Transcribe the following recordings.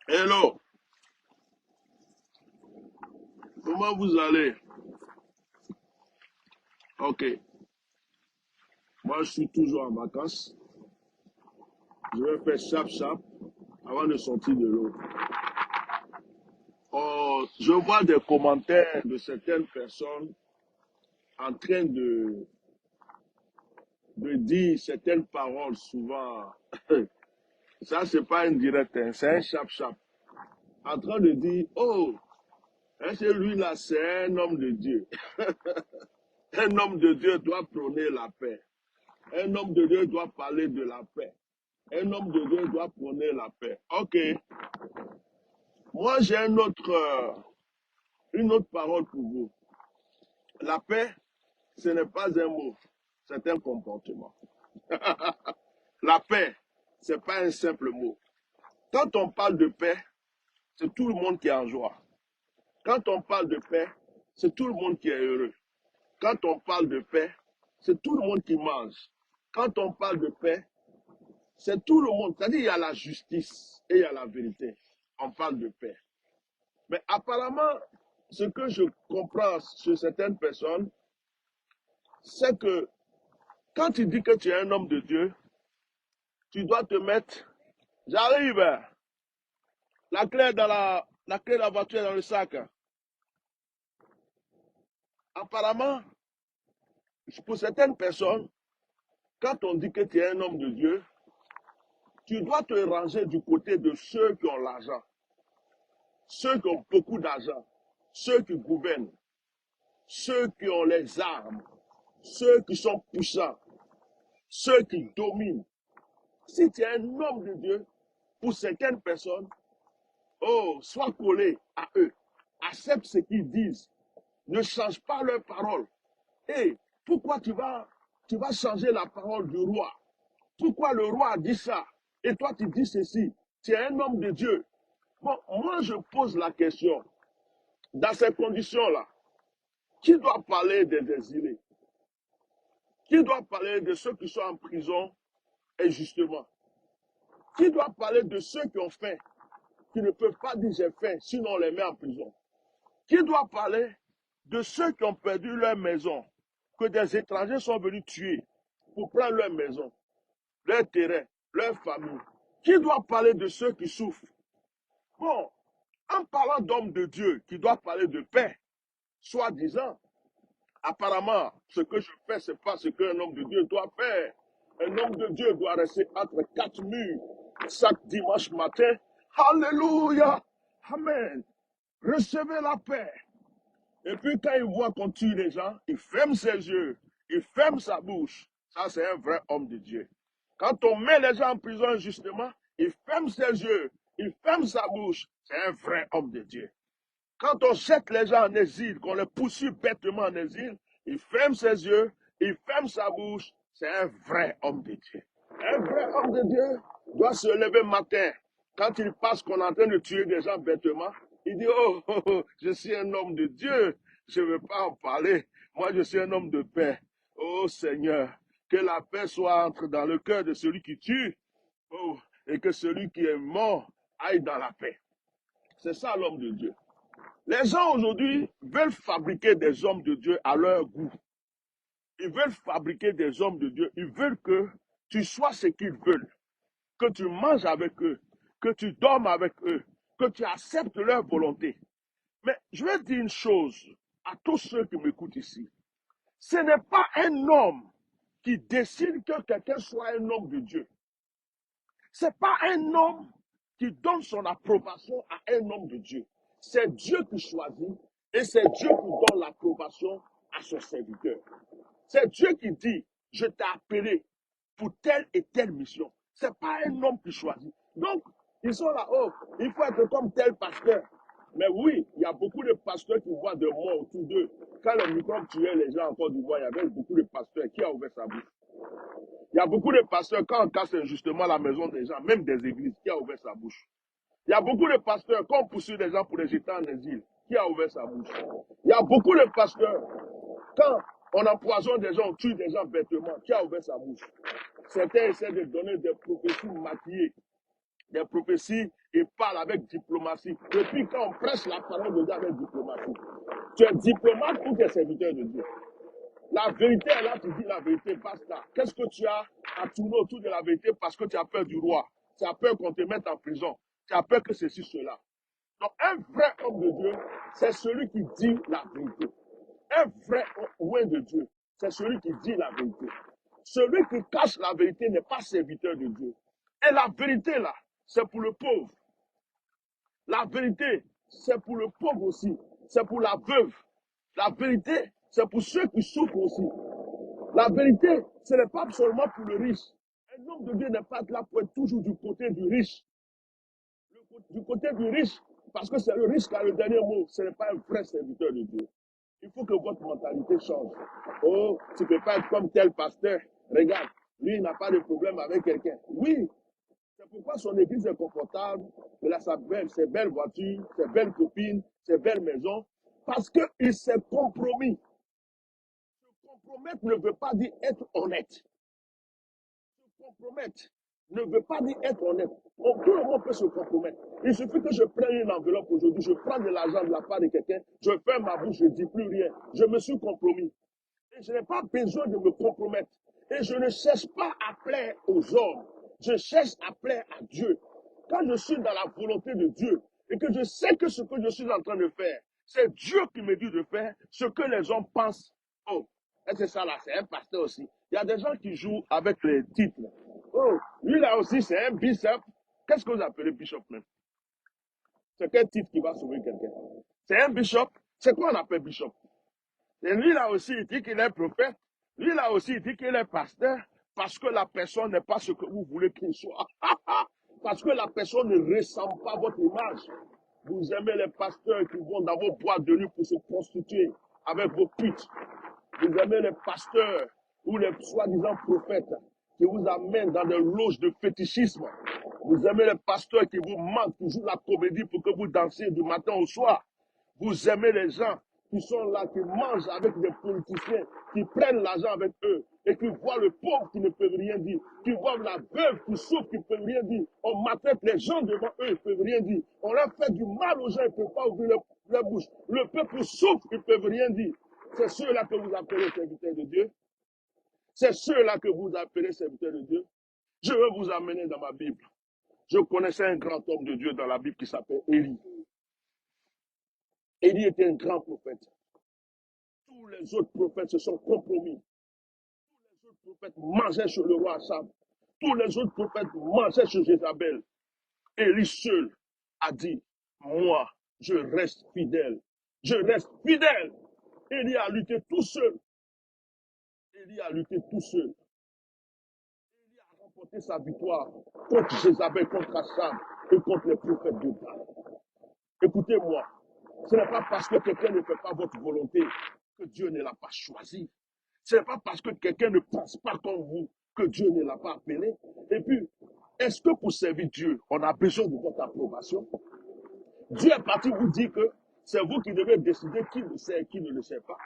Hello, comment vous allez? Ok, moi je suis toujours en vacances. Je vais faire chap avant de sortir de l'eau. Oh, je vois des commentaires de certaines personnes en train de dire certaines paroles souvent. Ça, c'est pas un direct, hein, c'est un chap. En train de dire, oh, est-ce que lui là, c'est un homme de Dieu? Un homme de Dieu doit prôner la paix. Un homme de Dieu doit parler de la paix. Un homme de Dieu doit prôner la paix. Ok, moi j'ai une autre parole pour vous. La paix, ce n'est pas un mot, c'est un comportement. La paix, ce n'est pas un simple mot. Quand on parle de paix, c'est tout le monde qui est en joie. Quand on parle de paix, c'est tout le monde qui est heureux. Quand on parle de paix, c'est tout le monde qui mange. Quand on parle de paix, c'est tout le monde. C'est-à-dire il y a la justice et il y a la vérité. On parle de paix. Mais apparemment, ce que je comprends sur certaines personnes, c'est que quand tu dis que tu es un homme de Dieu, tu dois te mettre, j'arrive, la clé de la voiture est dans le sac. Apparemment, pour certaines personnes, quand on dit que tu es un homme de Dieu, tu dois te ranger du côté de ceux qui ont l'argent, ceux qui ont beaucoup d'argent, ceux qui gouvernent, ceux qui ont les armes, ceux qui sont puissants, ceux qui dominent. Si tu es un homme de Dieu, pour certaines personnes, oh, sois collé à eux. Accepte ce qu'ils disent. Ne change pas leurs paroles. Et pourquoi tu vas changer la parole du roi? Pourquoi le roi a dit ça? Et toi, tu dis ceci. Tu es un homme de Dieu. Bon, moi, je pose la question. Dans ces conditions-là, qui doit parler des exilés? Qui doit parler de ceux qui sont en prison injustement? Qui doit parler de ceux qui ont faim, qui ne peuvent pas dire j'ai faim, sinon on les met en prison? Qui doit parler de ceux qui ont perdu leur maison, que des étrangers sont venus tuer pour prendre leur maison, leur terrain, leur famille? Qui doit parler de ceux qui souffrent? Bon, en parlant d'hommes de Dieu qui doivent parler de paix, soi-disant, apparemment, ce que je fais, ce n'est pas ce qu'un homme de Dieu doit faire. Un homme de Dieu doit rester entre quatre murs chaque dimanche matin. Alléluia! Amen! Recevez la paix. Et puis quand il voit qu'on tue les gens, il ferme ses yeux, il ferme sa bouche. Ça, c'est un vrai homme de Dieu. Quand on met les gens en prison injustement, il ferme ses yeux, il ferme sa bouche. C'est un vrai homme de Dieu. Quand on jette les gens en exil, qu'on les poursuit bêtement en exil, il ferme ses yeux, il ferme sa bouche. C'est un vrai homme de Dieu. Un vrai homme de Dieu doit se lever matin. Quand il passe qu'on est en train de tuer des gens bêtement, il dit, oh, je suis un homme de Dieu. Je ne veux pas en parler. Moi, je suis un homme de paix. Oh Seigneur, que la paix soit entre dans le cœur de celui qui tue. Oh, et que celui qui est mort aille dans la paix. C'est ça l'homme de Dieu. Les gens aujourd'hui veulent fabriquer des hommes de Dieu à leur goût. Ils veulent fabriquer des hommes de Dieu. Ils veulent que tu sois ce qu'ils veulent. Que tu manges avec eux. Que tu dormes avec eux. Que tu acceptes leur volonté. Mais je vais dire une chose à tous ceux qui m'écoutent ici. Ce n'est pas un homme qui décide que quelqu'un soit un homme de Dieu. Ce n'est pas un homme qui donne son approbation à un homme de Dieu. C'est Dieu qui choisit et c'est Dieu qui donne l'approbation à son serviteur. C'est Dieu qui dit, je t'ai appelé pour telle et telle mission. Ce n'est pas un homme qui choisit. Donc, ils sont là, oh, il faut être comme tel pasteur. Mais oui, il y a beaucoup de pasteurs qui voient de moi autour d'eux. Quand le microbe tuait les gens en Côte d'Ivoire, il y avait beaucoup de pasteurs qui ont ouvert sa bouche. Il y a beaucoup de pasteurs, quand on casse injustement la maison des gens, même des églises, qui a ouvert sa bouche. Il y a beaucoup de pasteurs, quand on poursuit les gens pour les jeter en exil, qui a ouvert sa bouche. Il y a beaucoup de pasteurs, quand on empoisonne des gens, on tue des gens bêtement, qui a ouvert sa bouche. Certains essaient de donner des prophéties maquillées. Des prophéties, il parle avec diplomatie. Et puis quand on prêche la parole de Dieu avec diplomatie, tu es diplomate ou tu es serviteur de Dieu. La vérité est là, tu dis la vérité, basta. Qu'est-ce que tu as à tourner autour de la vérité parce que tu as peur du roi? Tu as peur qu'on te mette en prison. Tu as peur que ceci, cela. Donc, un vrai homme de Dieu, c'est celui qui dit la vérité. Un vrai homme de Dieu, c'est celui qui dit la vérité. Celui qui cache la vérité n'est pas serviteur de Dieu. Et la vérité, là, c'est pour le pauvre. La vérité, c'est pour le pauvre aussi. C'est pour la veuve. La vérité, c'est pour ceux qui souffrent aussi. La vérité, ce n'est pas seulement pour le riche. Un homme de Dieu n'est pas là pour être toujours du côté du riche. Du côté du riche, parce que c'est le riche qui a le dernier mot. Ce n'est pas un vrai serviteur de Dieu. Il faut que votre mentalité change. Oh, tu ne peux pas être comme tel pasteur. Regarde, lui, il n'a pas de problème avec quelqu'un. Oui, c'est pourquoi son église est confortable. Il a ses belles voitures, ses belles copines, ses belles maisons. Parce qu'il s'est compromis. Se compromettre ne veut pas dire être honnête. Se compromettre ne veut pas dire être honnête. Tout le monde peut se compromettre. Il suffit que je prenne une enveloppe aujourd'hui, je prends de l'argent de la part de quelqu'un, je ferme ma bouche, je ne dis plus rien. Je me suis compromis. Et je n'ai pas besoin de me compromettre. Et je ne cherche pas à plaire aux hommes. Je cherche à plaire à Dieu. Quand je suis dans la volonté de Dieu et que je sais que ce que je suis en train de faire, c'est Dieu qui me dit de faire ce que les hommes pensent. Oh, et c'est ça là, c'est un pasteur aussi. Il y a des gens qui jouent avec les titres. Oh, lui là aussi, c'est un bishop. Qu'est-ce que vous appelez bishop même? C'est quel titre qui va sauver quelqu'un? C'est un bishop. C'est quoi on appelle bishop? Et lui là aussi, il dit qu'il est prophète. Lui là aussi, il dit qu'il est pasteur. Parce que la personne n'est pas ce que vous voulez qu'il soit. Parce que la personne ne ressemble pas à votre image. Vous aimez les pasteurs qui vont dans vos boîtes de nuit pour se prostituer avec vos putes. Vous aimez les pasteurs ou les soi-disant prophètes qui vous amènent dans des loges de fétichisme. Vous aimez les pasteurs qui vous mentent, qui jouent la comédie pour que vous dansiez du matin au soir. Vous aimez les gens qui sont là, qui mangent avec des politiciens, qui prennent l'argent avec eux et qui voient le pauvre qui ne peut rien dire, qui voient la veuve qui souffre, qui ne peut rien dire. On maltraite les gens devant eux, ils ne peuvent rien dire. On leur fait du mal aux gens, ils ne peuvent pas ouvrir leur bouche. Le peuple souffre, ils ne peuvent rien dire. C'est ceux-là que vous appelez serviteurs de Dieu. C'est ceux-là que vous appelez serviteurs de Dieu. Je veux vous amener dans ma Bible. Je connaissais un grand homme de Dieu dans la Bible qui s'appelle Élie. Élie était un grand prophète. Tous les autres prophètes se sont compromis. Tous les autres prophètes mangeaient chez le roi Achab. Tous les autres prophètes mangeaient chez Jézabel. Élie seul a dit, moi, je reste fidèle. Je reste fidèle. Élie a lutté tout seul. Élie a lutté tout seul. Élie a remporté sa victoire contre Jézabel, contre Achab et contre les prophètes de Baal. Écoutez-moi, ce n'est pas parce que quelqu'un ne fait pas votre volonté que Dieu ne l'a pas choisi. Ce n'est pas parce que quelqu'un ne pense pas comme vous que Dieu ne l'a pas appelé. Et puis, est-ce que pour servir Dieu, on a besoin de votre approbation? Dieu est parti vous dire que c'est vous qui devez décider qui le sait et qui ne le sait pas.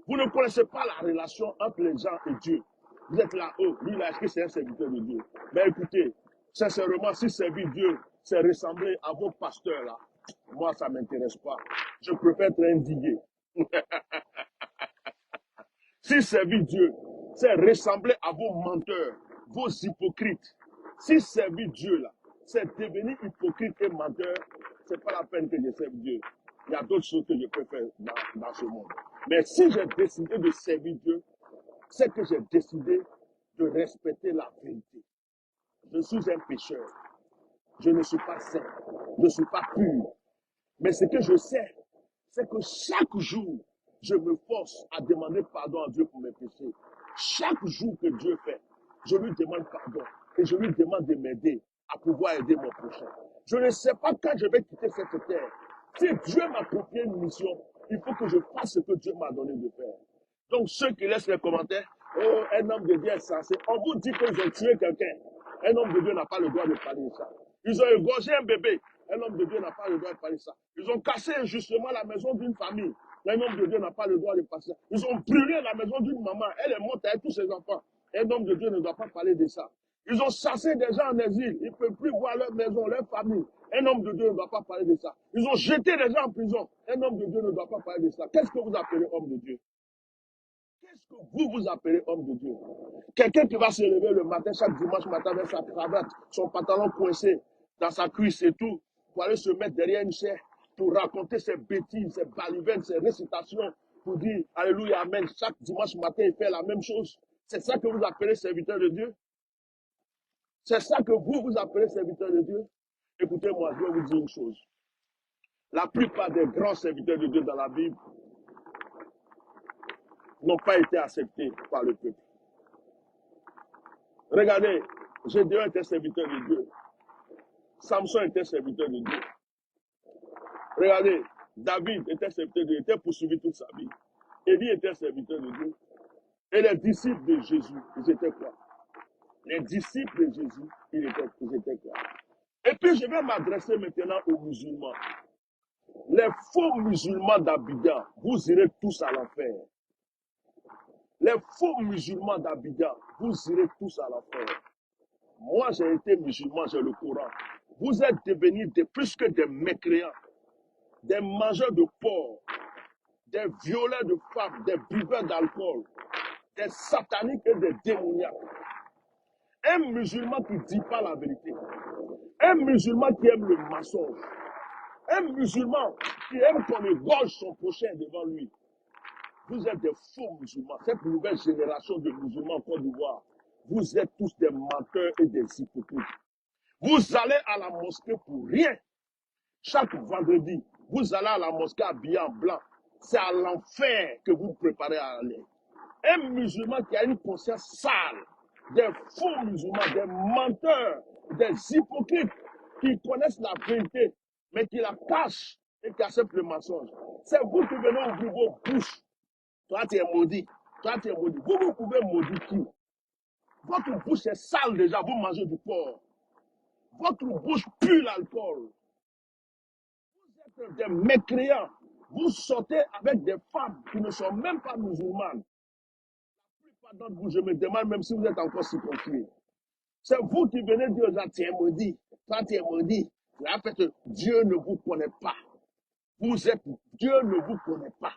Vous ne connaissez pas la relation entre les gens et Dieu. Vous êtes là, oh, lui là, est-ce que c'est un serviteur de Dieu? Mais écoutez, sincèrement, si servir Dieu, c'est ressembler à vos pasteurs là, moi, ça ne m'intéresse pas. Je préfère être indigné. Si servir Dieu, c'est ressembler à vos menteurs, vos hypocrites. Si servir Dieu là, c'est devenir hypocrite et menteur, ce n'est pas la peine que je serve Dieu. Il y a d'autres choses que je peux faire dans ce monde. Mais si j'ai décidé de servir Dieu, c'est que j'ai décidé de respecter la vérité. Je suis un pécheur. Je ne suis pas saint. Je ne suis pas pur. Mais ce que je sais, c'est que chaque jour, je me force à demander pardon à Dieu pour mes péchés. Chaque jour que Dieu fait, je lui demande pardon et je lui demande de m'aider à pouvoir aider mon prochain. Je ne sais pas quand je vais quitter cette terre. Si Dieu m'a confié une mission, il faut que je fasse ce que Dieu m'a donné de faire. Donc ceux qui laissent les commentaires, oh, un homme de Dieu est censé. On vous dit qu'ils ont tué quelqu'un. Un homme de Dieu n'a pas le droit de parler de ça. Ils ont égorgé un bébé. Un homme de Dieu n'a pas le droit de parler de ça. Ils ont cassé injustement la maison d'une famille. Un homme de Dieu n'a pas le droit de passer ça. Ils ont brûlé la maison d'une maman. Elle est morte avec tous ses enfants. Un homme de Dieu ne doit pas parler de ça. Ils ont chassé des gens en exil. Ils ne peuvent plus voir leur maison, leur famille. Un homme de Dieu ne doit pas parler de ça. Ils ont jeté des gens en prison. Un homme de Dieu ne doit pas parler de ça. Qu'est-ce que vous appelez homme de Dieu? Qu'est-ce que vous appelez homme de Dieu? Quelqu'un qui va se lever le matin, chaque dimanche matin, avec sa cravate, son pantalon coincé dans sa cuisse et tout, pour aller se mettre derrière une chaise, pour raconter ses bêtises, ses balivernes, ses récitations, pour dire Alléluia, Amen. Chaque dimanche matin, il fait la même chose. C'est ça que vous appelez serviteur de Dieu? C'est ça que vous appelez serviteur de Dieu? Écoutez-moi, je vais vous dire une chose. La plupart des grands serviteurs de Dieu dans la Bible n'ont pas été acceptés par le peuple. Regardez, Gédéon était serviteur de Dieu. Samson était serviteur de Dieu. Regardez, David était serviteur de Dieu, il était poursuivi toute sa vie. Élie était serviteur de Dieu. Et les disciples de Jésus, ils étaient quoi? Les disciples de Jésus, ils étaient quoi? Et puis je vais m'adresser maintenant aux musulmans. Les faux musulmans d'Abidjan, vous irez tous à l'enfer. Les faux musulmans d'Abidjan, vous irez tous à l'enfer. Moi, j'ai été musulman, j'ai le Coran. Vous êtes devenus plus que des mécréants, des mangeurs de porc, des violeurs de femmes, des buveurs d'alcool, des sataniques et des démoniaques. Un musulman qui ne dit pas la vérité. Un musulman qui aime le mensonge. Un musulman qui aime qu'on égorge son prochain devant lui. Vous êtes des faux musulmans. Cette nouvelle génération de musulmans en Côte d'Ivoire, vous êtes tous des menteurs et des hypocrites. Vous allez à la mosquée pour rien. Chaque vendredi, vous allez à la mosquée habillé en blanc. C'est à l'enfer que vous préparez à aller. Un musulman qui a une conscience sale, des faux musulmans, des menteurs, des hypocrites qui connaissent la vérité, mais qui la cachent et qui acceptent le mensonge. C'est vous qui venez ouvrir vos bouches. Toi, tu es maudit. Toi, tu es maudit. Vous pouvez maudire qui? Votre bouche est sale déjà, vous mangez du porc. Votre bouche pue l'alcool. Vous êtes des mécréants. Vous sortez avec des femmes qui ne sont même pas musulmanes. La plupart d'entre vous, je me demande même si vous êtes encore circoncis. C'est vous qui venez dire aux gens, tu es maudit. Toi, tu es maudit. En fait, Dieu ne vous connaît pas. Dieu ne vous connaît pas.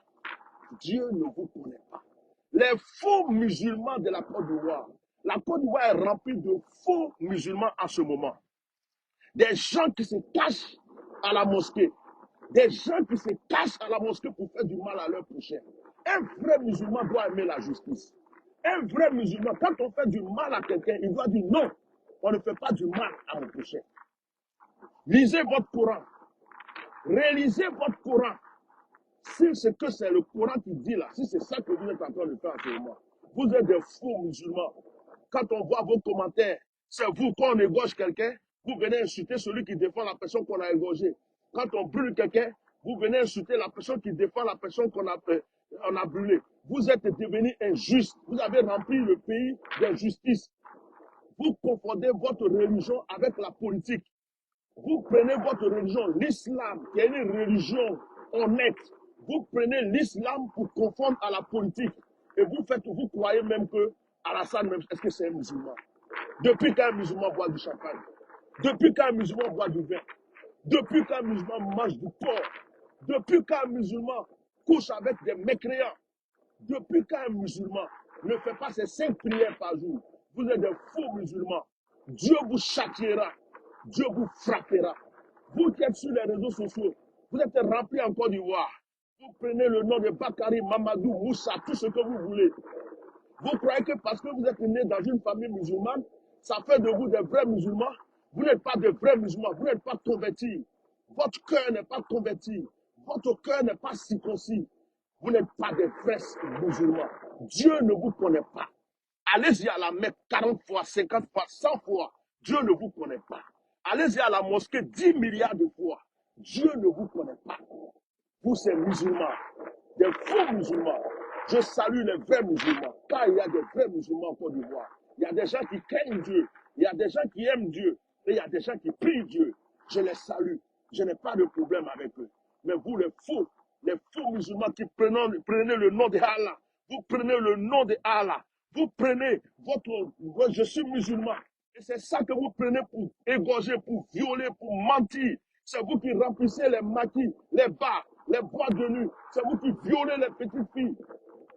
Dieu ne vous connaît pas. Les faux musulmans de la Côte d'Ivoire. La Côte d'Ivoire est remplie de faux musulmans en ce moment. Des gens qui se cachent à la mosquée. Des gens qui se cachent à la mosquée pour faire du mal à leur prochain. Un vrai musulman doit aimer la justice. Un vrai musulman, quand on fait du mal à quelqu'un, il doit dire non, on ne fait pas du mal à mon prochain. Lisez votre Coran. Réalisez votre Coran. Si c'est que c'est le Coran qui dit là, si c'est ça que vous êtes en train de faire en ce moment, vous êtes des faux musulmans. Quand on voit vos commentaires, c'est vous, quand on égorge quelqu'un, vous venez insulter celui qui défend la personne qu'on a égorgée. Quand on brûle quelqu'un, vous venez insulter la personne qui défend la personne qu'on a brûlée. Vous êtes devenus injustes. Vous avez rempli le pays d'injustice. Vous confondez votre religion avec la politique. Vous prenez votre religion, l'islam, qui est une religion honnête. Vous prenez l'islam pour confondre à la politique. Et vous croyez même que Alassane, même, est-ce que c'est un musulman? Depuis qu'un musulman boit du champagne? Depuis qu'un musulman boit du vin? Depuis qu'un musulman mange du porc? Depuis qu'un musulman couche avec des mécréants? Depuis qu'un musulman ne fait pas ses 5 prières par jour? Vous êtes des faux musulmans. Dieu vous châtiera. Dieu vous frappera. Vous qui êtes sur les réseaux sociaux, vous êtes remplis en Côte d'Ivoire. Vous prenez le nom de Bakary, Mamadou, Moussa, tout ce que vous voulez. Vous croyez que parce que vous êtes né dans une famille musulmane, ça fait de vous des vrais musulmans? Vous n'êtes pas de vrais musulmans, vous n'êtes pas convertis. Votre cœur n'est pas converti. Votre cœur n'est pas circoncis. Vous n'êtes pas des vrais musulmans. Dieu ne vous connaît pas. Allez-y à la Mecque 40 fois, 50 fois, 100 fois. Dieu ne vous connaît pas. Allez-y à la mosquée 10 milliards de fois. Dieu ne vous connaît pas. Vous, ces musulmans, des faux musulmans, je salue les vrais musulmans. Car il y a des vrais musulmans en Côte d'Ivoire. Il y a des gens qui craignent Dieu. Il y a des gens qui aiment Dieu. Et il y a des gens qui prient Dieu. Je les salue. Je n'ai pas de problème avec eux. Mais vous, les faux musulmans qui prenez le nom de Allah, vous prenez le nom de Allah, vous prenez je suis musulman. Et c'est ça que vous prenez pour égorger, pour violer, pour mentir. C'est vous qui remplissez les maquis, les bars, les boîtes de nuit. C'est vous qui violez les petites filles.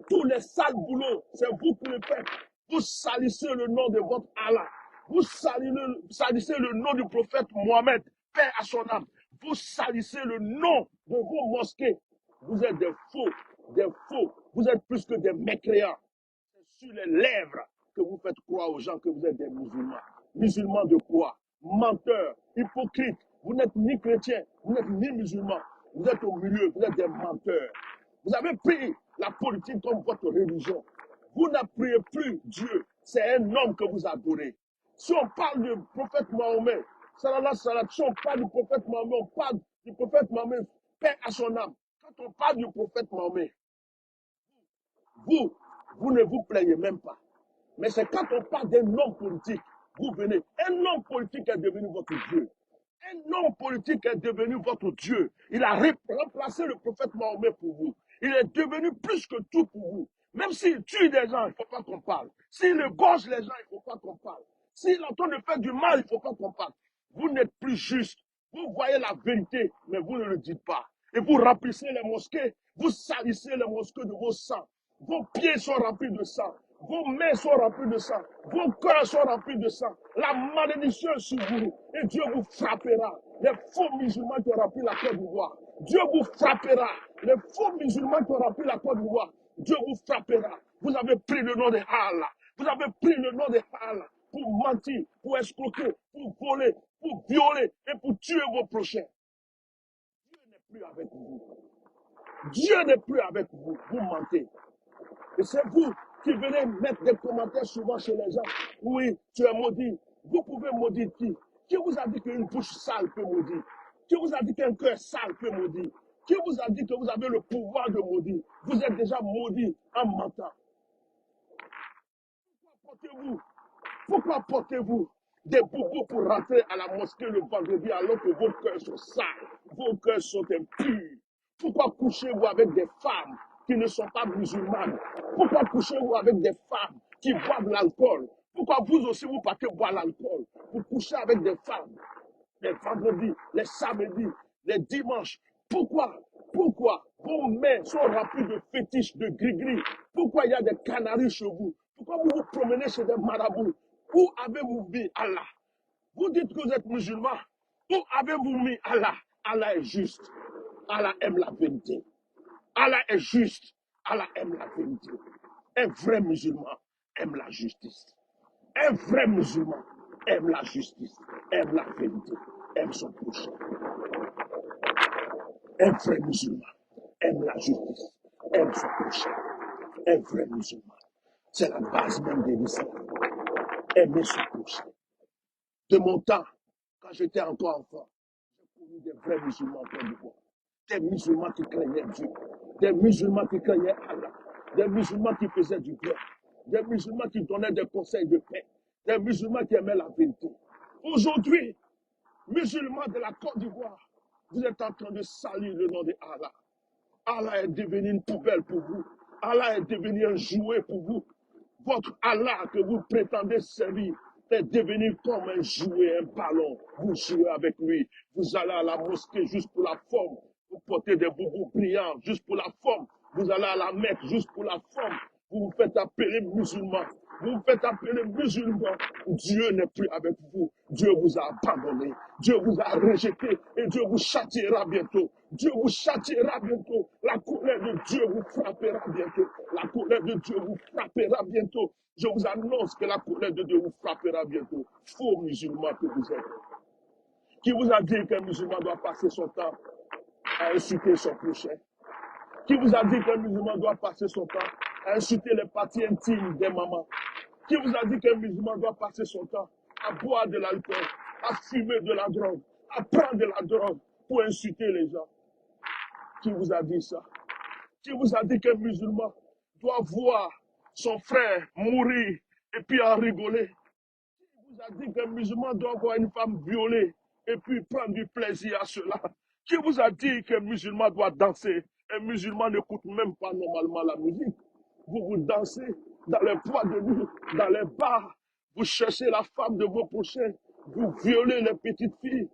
Tous les sales boulots, c'est vous qui le faites. Vous salissez le nom de votre Allah. Vous salissez le nom du prophète Mohamed, paix à son âme. Vous salissez le nom de vos mosquées. Vous êtes des faux, des faux. Vous êtes plus que des mécréants. C'est sur les lèvres que vous faites croire aux gens que vous êtes des musulmans. Musulmans de quoi? Menteurs, hypocrites. Vous n'êtes ni chrétiens, vous n'êtes ni musulmans. Vous êtes au milieu, vous êtes des menteurs. Vous avez pris la politique comme votre religion. Vous n'appuyez plus Dieu. C'est un homme que vous adorez. Si on parle du prophète Mahomet, salallah, salat, si on parle du prophète Mahomet, on parle du prophète Mahomet, paix à son âme. Quand on parle du prophète Mahomet, vous, vous ne vous plaignez même pas. Mais c'est quand on parle d'un homme politique, vous venez. Un homme politique est devenu votre Dieu. Un homme politique est devenu votre Dieu. Il a remplacé le prophète Mahomet pour vous. Il est devenu plus que tout pour vous. Même s'il tue des gens, il ne faut pas qu'on parle. S'il égorge les gens, il ne faut pas qu'on parle. S'il est en train de faire du mal, il ne faut pas qu'on parle. Vous n'êtes plus juste. Vous voyez la vérité, mais vous ne le dites pas. Et vous remplissez les mosquées, vous salissez les mosquées de vos sangs. Vos pieds sont remplis de sang. Vos mains sont remplies de sang. Vos cœurs sont remplis de sang. La malédiction est sur vous. Et Dieu vous frappera. Les faux musulmans qui ont rempli la Côte d'Ivoire. Dieu vous frappera. Les faux musulmans qui ont rempli la Côte d'Ivoire. Dieu vous frappera. Vous avez pris le nom de Allah. Vous avez pris le nom de Allah pour mentir, pour escroquer, pour voler, pour violer et pour tuer vos prochains. Dieu n'est plus avec vous. Dieu n'est plus avec vous. Vous mentez. Et c'est vous qui venez mettre des commentaires souvent chez les gens. Oui, tu es maudit. Vous pouvez maudire qui? Qui vous a dit qu'une bouche sale peut maudire? Qui vous a dit qu'un cœur sale peut maudire? Qui vous a dit que vous avez le pouvoir de maudire? Vous êtes déjà maudit en mentant. Pourquoi portez-vous des boubous pour rentrer à la mosquée le vendredi alors que vos cœurs sont sales, vos cœurs sont impurs? Pourquoi couchez-vous avec des femmes qui ne sont pas musulmanes? Pourquoi couchez-vous avec des femmes qui boivent l'alcool? Pourquoi vous aussi vous partez boire l'alcool? Vous couchez avec des femmes les vendredis, les samedis, les dimanches. Pourquoi? Pourquoi vos mains sont remplies de fétiches, de gris-gris? Pourquoi il y a des canaris chez vous? Pourquoi vous vous promenez chez des marabouts? Où avez-vous mis Allah? Vous dites que vous êtes musulman. Où avez-vous mis Allah? Allah est juste. Allah aime la vérité. Allah est juste. Allah aime la vérité. Un vrai musulman aime la justice. Un vrai musulman aime la justice, aime la vérité, aime son prochain. Un vrai musulman aime la justice, aime son prochain. Un vrai musulman. C'est la base même de l'islam. Aimer son prochain. De mon temps, quand j'étais encore enfant, j'ai connu des vrais musulmans en Côte d'Ivoire. Des musulmans qui craignaient Dieu. Des musulmans qui craignaient Allah. Des musulmans qui faisaient du bien. Des musulmans qui donnaient des conseils de paix. Des musulmans qui aimaient la vérité. Aujourd'hui, musulmans de la Côte d'Ivoire, vous êtes en train de salir le nom de Allah. Allah est devenu une poubelle pour vous. Allah est devenu un jouet pour vous. Votre Allah que vous prétendez servir est devenu comme un jouet, un ballon. Vous jouez avec lui. Vous allez à la mosquée juste pour la forme. Vous portez des boubous brillants juste pour la forme. Vous allez à la Mecque juste pour la forme. Vous vous faites appeler musulman. Vous vous faites appeler musulman. Dieu n'est plus avec vous. Dieu vous a abandonné. Dieu vous a rejeté. Et Dieu vous châtiera bientôt. Dieu vous châtiera bientôt. La colère de Dieu vous frappera bientôt. La colère de Dieu vous frappera bientôt. Je vous annonce que la colère de Dieu vous frappera bientôt. Faux musulman que vous êtes. Qui vous a dit qu'un musulman doit passer son temps à insulter son prochain? Qui vous a dit qu'un musulman doit passer son temps à insulter les parties intimes des mamans? Qui vous a dit qu'un musulman doit passer son temps à boire de l'alcool, à fumer de la drogue, à prendre de la drogue pour insulter les gens? Qui vous a dit ça? Qui vous a dit qu'un musulman doit voir son frère mourir et puis en rigoler? Qui vous a dit qu'un musulman doit voir une femme violée et puis prendre du plaisir à cela? Qui vous a dit qu'un musulman doit danser? Un musulman n'écoute même pas normalement la musique. Vous dansez dans les boîtes de nuit, dans les bars. Vous cherchez la femme de vos prochains. Vous violez les petites filles.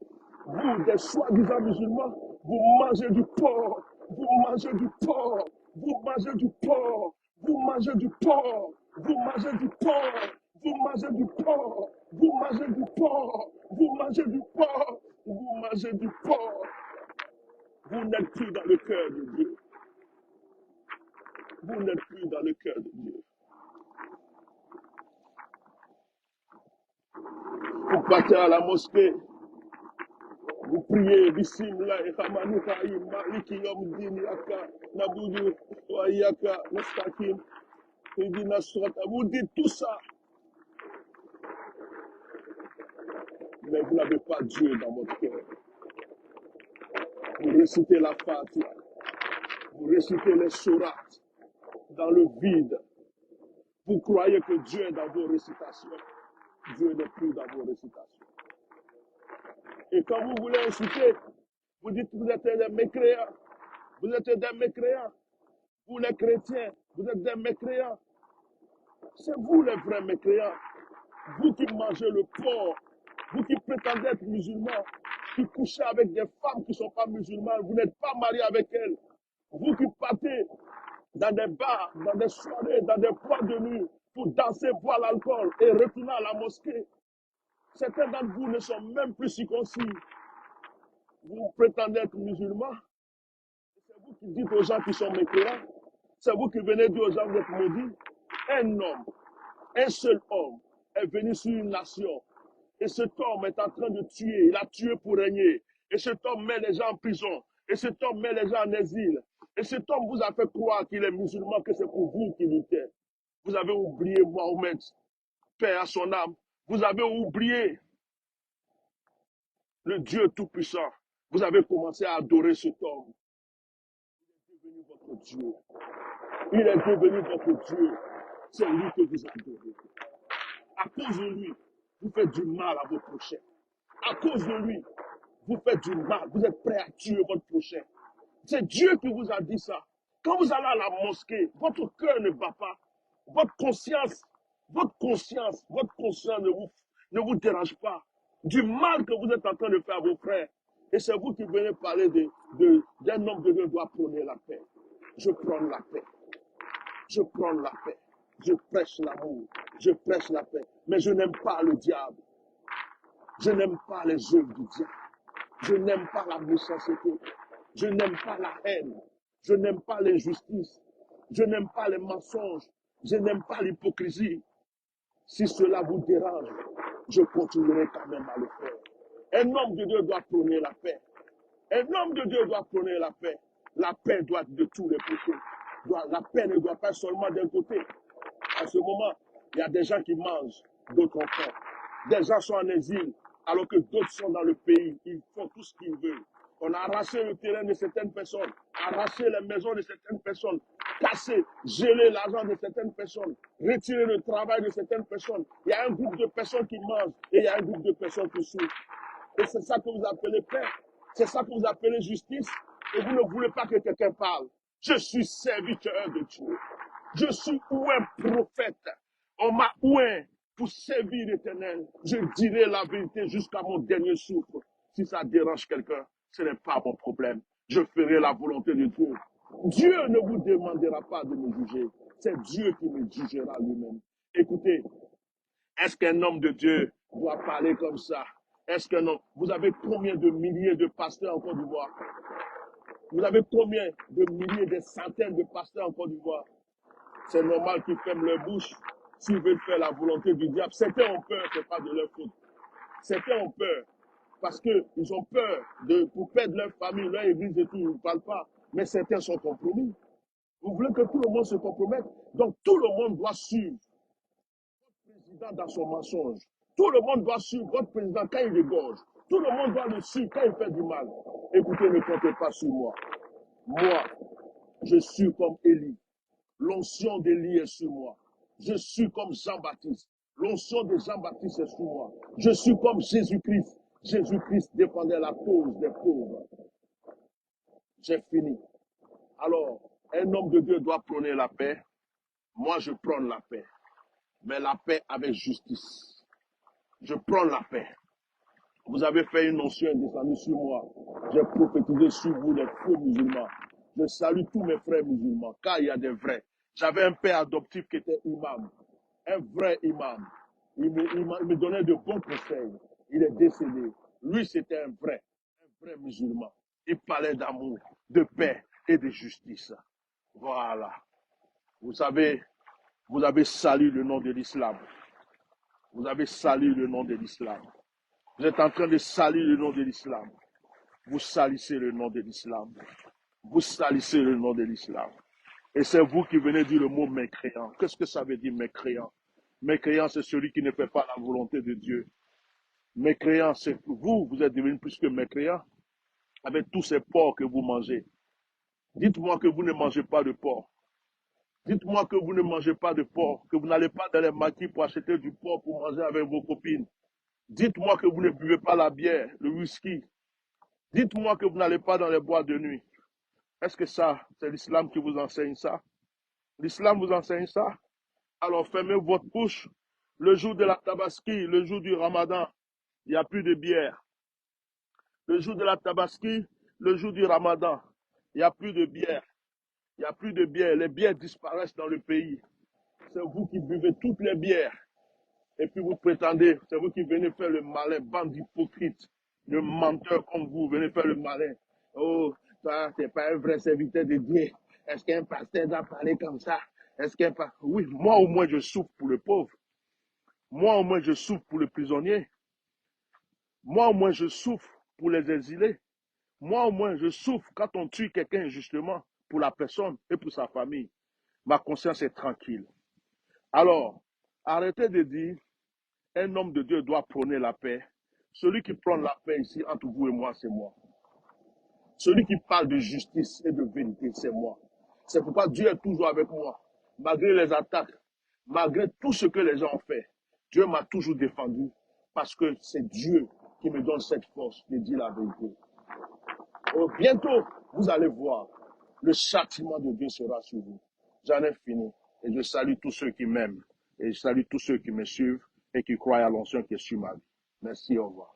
Vous, des soi-disant musulmans, vous mangez du porc. Vous mangez du porc. Vous mangez du porc. Vous mangez du porc. Vous mangez du porc. Vous mangez du porc. Vous mangez du porc. Vous mangez du porc. Vous mangez du porc. Vous n'êtes plus dans le cœur de Dieu. Vous n'êtes plus dans le cœur de Dieu. Vous partez à la mosquée. Vous priez, Bismillah, Ramani Rahim, Maliki Yom Din Yaka, Nabudu, Wayaka, Nastakim, Idina Surata. Vous dites tout ça, mais vous n'avez pas Dieu dans votre cœur. Vous récitez la Fatiha, vous récitez les sourates dans le vide. Vous croyez que Dieu est dans vos récitations. Dieu n'est plus dans vos récitations. Et quand vous voulez insulter, vous dites que vous êtes des mécréants. Vous êtes des mécréants. Vous les chrétiens, vous êtes des mécréants. C'est vous les vrais mécréants. Vous qui mangez le porc, vous qui prétendez être musulmans, qui couchez avec des femmes qui ne sont pas musulmanes, vous n'êtes pas mariés avec elles. Vous qui partez dans des bars, dans des soirées, dans des boîtes de nuit pour danser, boire l'alcool et retourner à la mosquée. Certains d'entre vous ne sont même plus circoncis. Vous prétendez être musulmans. C'est vous qui dites aux gens qui sont mécréants. C'est vous qui venez dire aux gens que vous êtes maudits. Un homme, un seul homme est venu sur une nation. Et cet homme est en train de tuer. Il a tué pour régner. Et cet homme met les gens en prison. Et cet homme met les gens en exil. Et cet homme vous a fait croire qu'il est musulman, que c'est pour vous qu'il luttez. Vous avez oublié Mohamed, paix à son âme. Vous avez oublié le Dieu Tout-Puissant. Vous avez commencé à adorer cet homme. Il est devenu votre Dieu. Il est devenu votre Dieu. C'est lui que vous adorez. À cause de lui, vous faites du mal à vos prochains. À cause de lui, vous faites du mal. Vous êtes prêt à tuer votre prochain. C'est Dieu qui vous a dit ça. Quand vous allez à la mosquée, votre cœur ne bat pas. Votre conscience ne vous dérange pas. Du mal que vous êtes en train de faire à vos frères. Et c'est vous qui venez parler d'un homme de Dieu qui doit prôner la paix. Je prends la paix. Je prends la paix. Je prêche l'amour. Je prêche la paix. Mais je n'aime pas le diable. Je n'aime pas les œuvres du diable. Je n'aime pas la méchanceté. Je n'aime pas la haine. Je n'aime pas l'injustice. Je n'aime pas les mensonges. Je n'aime pas l'hypocrisie. Si cela vous dérange, je continuerai quand même à le faire. Un homme de Dieu doit prôner la paix. Un homme de Dieu doit prôner la paix. La paix doit être de tous les côtés. La paix ne doit pas seulement d'un côté. En ce moment, il y a des gens qui mangent, d'autres en font. Des gens sont en exil, alors que d'autres sont dans le pays. Ils font tout ce qu'ils veulent. On a arraché le terrain de certaines personnes, arraché les maisons de certaines personnes, cassé, gelé l'argent de certaines personnes, retiré le travail de certaines personnes. Il y a un groupe de personnes qui mangent et il y a un groupe de personnes qui souffrent. Et c'est ça que vous appelez paix. C'est ça que vous appelez justice. Et vous ne voulez pas que quelqu'un parle. Je suis serviteur de Dieu. Je suis ouin prophète. On m'a ouin pour servir l'Éternel. Je dirai la vérité jusqu'à mon dernier souffle. Si ça dérange quelqu'un, ce n'est pas mon problème. Je ferai la volonté de Dieu. Dieu ne vous demandera pas de me juger. C'est Dieu qui me jugera lui-même. Écoutez, est-ce qu'un homme de Dieu doit parler comme ça? Est-ce que non? Vous avez combien de milliers de pasteurs en Côte d'Ivoire? Vous avez combien de milliers, des centaines de pasteurs en Côte d'Ivoire? C'est normal qu'ils ferment leur bouche s'ils veulent faire la volonté du diable. Certains ont peur, ce n'est pas de leur faute. Certains ont peur parce qu'ils ont peur pour perdre leur famille, leur église et tout, ils ne parlent pas. Mais certains sont compromis. Vous voulez que tout le monde se compromette? Donc tout le monde doit suivre votre président dans son mensonge. Tout le monde doit suivre votre président quand il dégorge. Tout le monde doit le suivre quand il fait du mal. Écoutez, ne comptez pas sur moi. Moi, je suis comme Élie. L'onction d'Élie est sur moi. Je suis comme Jean-Baptiste. L'onction de Jean-Baptiste est sur moi. Je suis comme Jésus-Christ. Jésus-Christ défendait la cause des pauvres. J'ai fini. Alors, un homme de Dieu doit prôner la paix. Moi, je prône la paix. mais la paix avec justice. Je prends la paix. Vous avez fait une onction descendue sur moi. J'ai prophétisé sur vous les faux musulmans. Je salue tous mes frères musulmans, car il y a des vrais. J'avais un père adoptif qui était imam, un vrai imam. Il me donnait de bons conseils. Il est décédé. Lui, c'était un vrai musulman. Il parlait d'amour, de paix et de justice. Voilà. Vous savez, vous avez sali le nom de l'islam. Vous avez sali le nom de l'islam. Vous êtes en train de salir le nom de l'islam. Vous salissez le nom de l'islam. Vous salissez le nom de l'islam. Et c'est vous qui venez dire le mot mécréant. Qu'est-ce que ça veut dire mécréant? Mécréant, c'est celui qui ne fait pas la volonté de Dieu. Mécréant, c'est vous, vous êtes devenu plus que mécréant avec tous ces porcs que vous mangez. Dites-moi que vous ne mangez pas de porc. Dites-moi que vous ne mangez pas de porc, que vous n'allez pas dans les maquis pour acheter du porc pour manger avec vos copines. Dites-moi que vous ne buvez pas la bière, le whisky. Dites-moi que vous n'allez pas dans les boîtes de nuit. Est-ce que ça, c'est l'islam qui vous enseigne ça? L'islam vous enseigne ça? Alors fermez votre bouche. Le jour de la tabaski, le jour du ramadan, il n'y a plus de bière. Le jour de la tabaski, le jour du ramadan, il n'y a plus de bière. Il n'y a plus de bière. Les bières disparaissent dans le pays. C'est vous qui buvez toutes les bières. Et puis vous prétendez, c'est vous qui venez faire le malin, bande d'hypocrites, de menteurs comme vous, venez faire le malin. Oh, toi, tu n'es pas un vrai serviteur de Dieu. Est-ce qu'un pasteur doit parler comme ça? Est-ce qu'un pasteur... Oui, moi au moins je souffre pour le pauvre. Moi au moins je souffre pour le prisonnier. Moi au moins je souffre pour les exilés. Moi au moins je souffre quand on tue quelqu'un injustement pour la personne et pour sa famille. Ma conscience est tranquille. Alors, arrêtez de dire un homme de Dieu doit prôner la paix. Celui qui prône la paix ici, entre vous et moi, c'est moi. Celui qui parle de justice et de vérité, c'est moi. C'est pourquoi Dieu est toujours avec moi. Malgré les attaques, malgré tout ce que les gens ont fait, Dieu m'a toujours défendu parce que c'est Dieu qui me donne cette force de dire la vérité. Bientôt, vous allez voir, le châtiment de Dieu sera sur vous. J'en ai fini. Et je salue tous ceux qui m'aiment. Et je salue tous ceux qui me suivent et qui croient à l'onction qui est sur ma vie. Merci, au revoir.